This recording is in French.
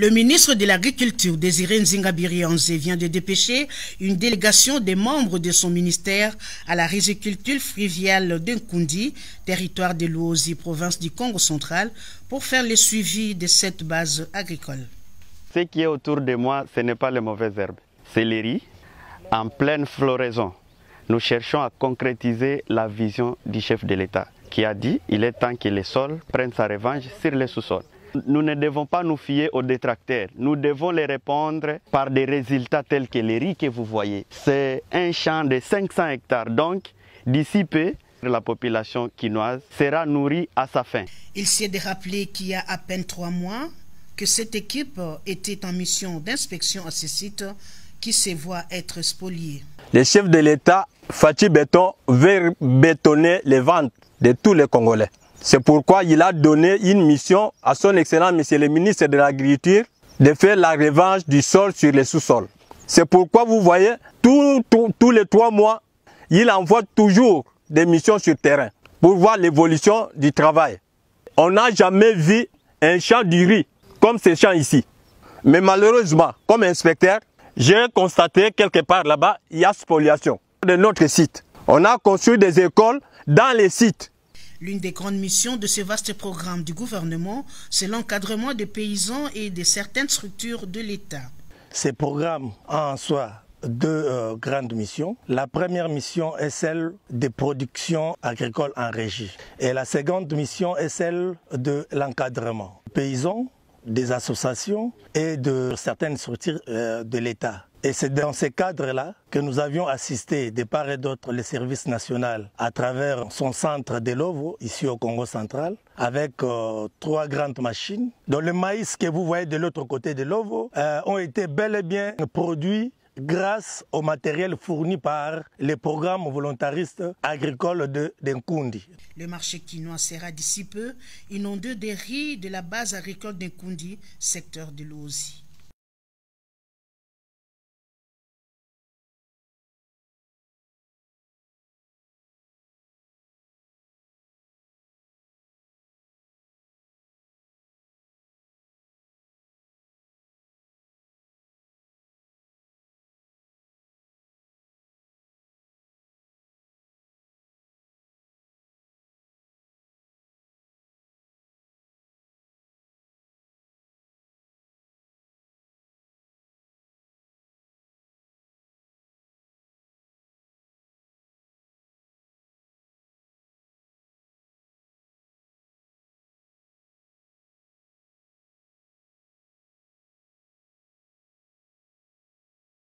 Le ministre de l'Agriculture, Désiré Nzinga Birianze, vient de dépêcher une délégation des membres de son ministère à la riziculture fluviale d'Nkundi, territoire de Luozi, province du Congo central, pour faire le suivi de cette base agricole. Ce qui est autour de moi, ce n'est pas les mauvaises herbes, c'est les riz en pleine floraison. Nous cherchons à concrétiser la vision du chef de l'État qui a dit qu'il est temps que les sols prennent sa revanche sur les sous-sols. Nous ne devons pas nous fier aux détracteurs. Nous devons les répondre par des résultats tels que les riz que vous voyez. C'est un champ de 500 hectares. Donc, d'ici peu, la population quinoise sera nourrie à sa faim. Il s'est de rappeler qu'il y a à peine 3 mois que cette équipe était en mission d'inspection à ce site qui se voit être spolié. Le chef de l'État, Fachi Béton, veut bétonner les ventes de tous les Congolais. C'est pourquoi il a donné une mission à son excellent monsieur le ministre de l'Agriculture de faire la revanche du sol sur les sous-sols. C'est pourquoi vous voyez, tous les 3 mois, il envoie toujours des missions sur terrain pour voir l'évolution du travail. On n'a jamais vu un champ du riz comme ce champ ici. Mais malheureusement, comme inspecteur, j'ai constaté quelque part là-bas, il y a spoliation de notre site. On a construit des écoles dans les sites. L'une des grandes missions de ce vaste programme du gouvernement, c'est l'encadrement des paysans et de certaines structures de l'État. Ce programme a en soi 2 grandes missions. La première mission est celle de production agricole en régie. Et la seconde mission est celle de l'encadrement. Paysans, des associations et de certaines structures de l'État. Et c'est dans ces cadres-là que nous avions assisté de part et d'autre le service national à travers son centre de Lovo, ici au Congo central, avec 3 grandes machines, dont le maïs que vous voyez de l'autre côté de Lovo ont été bel et bien produits grâce au matériel fourni par les programmes volontaristes agricoles de Nkundi. Le marché quinois sera d'ici peu inondé des riz de la base agricole d'Nkundi, secteur de Luozi.